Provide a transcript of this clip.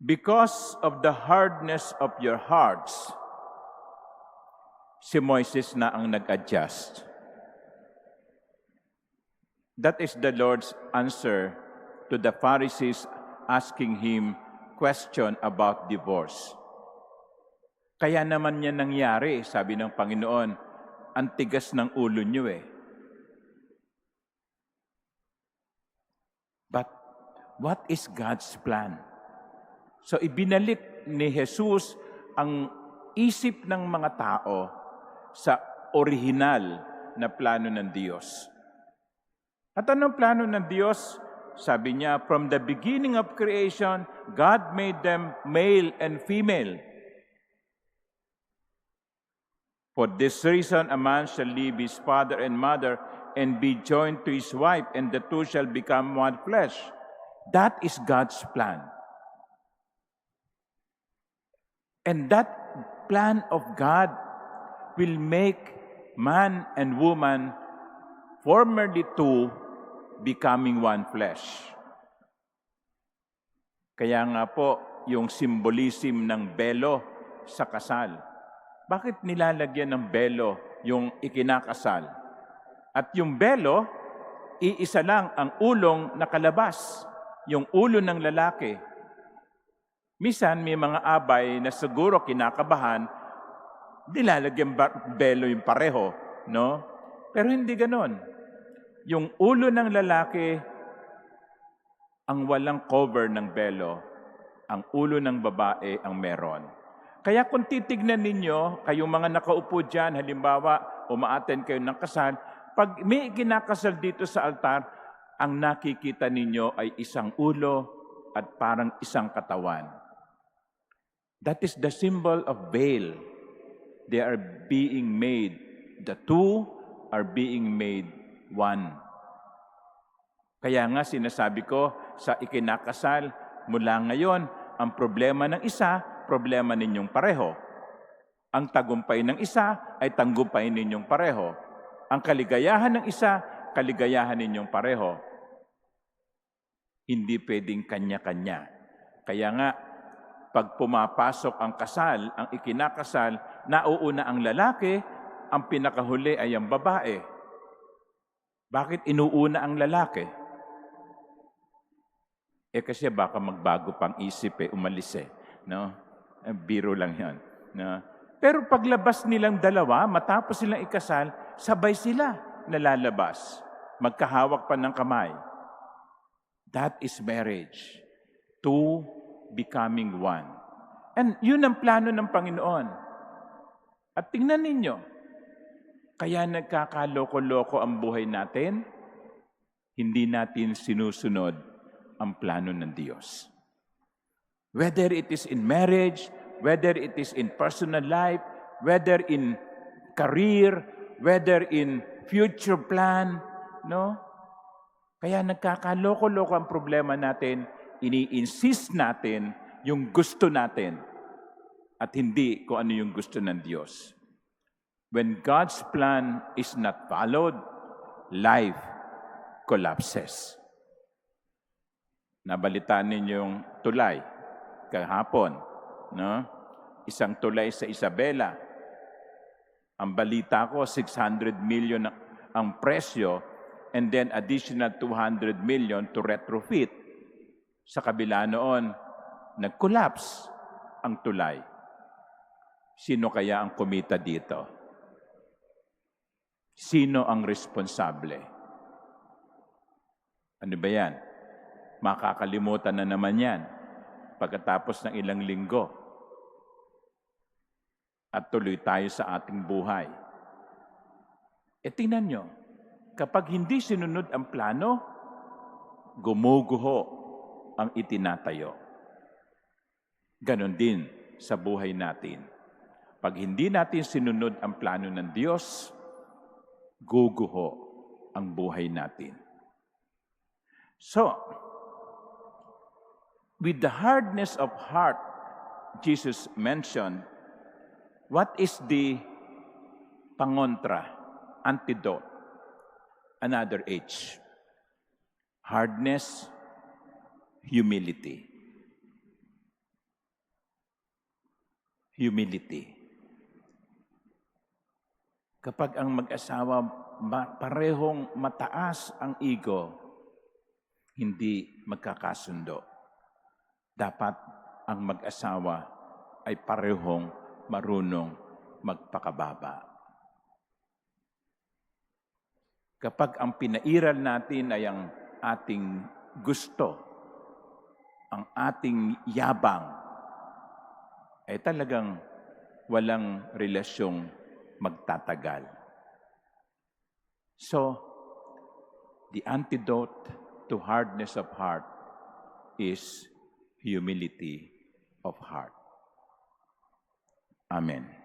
Because of the hardness of your hearts, si Moises na ang nag-adjust. That is the Lord's answer to the Pharisees asking him question about divorce. Kaya naman niya nangyari, sabi ng Panginoon, ang tigas ng ulo niyo eh. But what is God's plan? So ibinalik ni Jesus ang isip ng mga tao sa orihinal na plano ng Diyos. At anong plano ng Diyos? Sabi niya, from the beginning of creation, God made them male and female. For this reason, a man shall leave his father and mother and be joined to his wife, and the two shall become one flesh. That is God's plan. And that plan of God will make man and woman, formerly two, becoming one flesh. Kaya nga po, yung symbolism ng belo sa kasal. Bakit nilalagyan ng belo yung ikinakasal? At yung belo, iisa lang ang ulong nakalabas, yung ulo ng lalaki. Minsan may mga abay na siguro kinakabahan, nilalagyan belo yung pareho, no? Pero hindi ganon. Yung ulo ng lalaki, ang walang cover ng belo, ang ulo ng babae ang meron. Kaya kung titignan ninyo, kayong mga nakaupo dyan, halimbawa, umaattend kayo ng kasal, pag may kinakasal dito sa altar, ang nakikita ninyo ay isang ulo at parang isang katawan. That is the symbol of veil. They are being made. The two are being made one. Kaya nga sinasabi ko sa ikinakasal, mula ngayon, ang problema ng isa, problema ninyong pareho. Ang tagumpay ng isa ay tagumpay ninyong pareho. Ang kaligayahan ng isa, kaligayahan ninyong pareho. Hindi pwedeng kanya-kanya. Kaya nga, pag pumapasok ang kasal, ang ikinakasal, nauuna ang lalaki, ang pinakahuli ay ang babae. Bakit inuuna ang lalaki? Kasi baka magbago pang isip umalis no? Biro lang yan. No? Pero paglabas nilang dalawa, matapos silang ikasal, sabay sila nalalabas. Magkahawak pa ng kamay. That is marriage. Two becoming one. And yun ang plano ng Panginoon. At tingnan ninyo, kaya nagkakaloko-loko ang buhay natin, hindi natin sinusunod ang plano ng Diyos. Whether it is in marriage, whether it is in personal life, whether in career, whether in future plan, no? Kaya nagkakaloko-loko ang problema natin, ini-insist natin yung gusto natin at hindi kung ano yung gusto ng Diyos. When God's plan is not followed, life collapses. Nabalitaan ninyo yung tulay kahapon, no? Isang tulay sa Isabela. Ang balita ko, 600 million ang presyo and then additional 200 million to retrofit. Sa kabila noon, nag-collapse ang tulay. Sino kaya ang kumita dito? Sino ang responsable? Ano ba yan? Makakalimutan na naman yan pagkatapos ng ilang linggo. At tuloy tayo sa ating buhay. Tingnan nyo, kapag hindi sinunod ang plano, gumuguho ang itinatayo. Ganon din sa buhay natin. Pag hindi natin sinunod ang plano ng Diyos, guguho ang buhay natin. So, with the hardness of heart, Jesus mentioned, what is the pangontra, antidote? Another H. Hardness, humility. humility. Kapag ang mag-asawa parehong mataas ang ego, hindi magkakasundo. Dapat ang mag-asawa ay parehong marunong magpakababa. Kapag ang pinairal natin ay ang ating gusto, ang ating yabang, ay talagang walang relasyong magtatagal. So, the antidote to hardness of heart is humility of heart. Amen.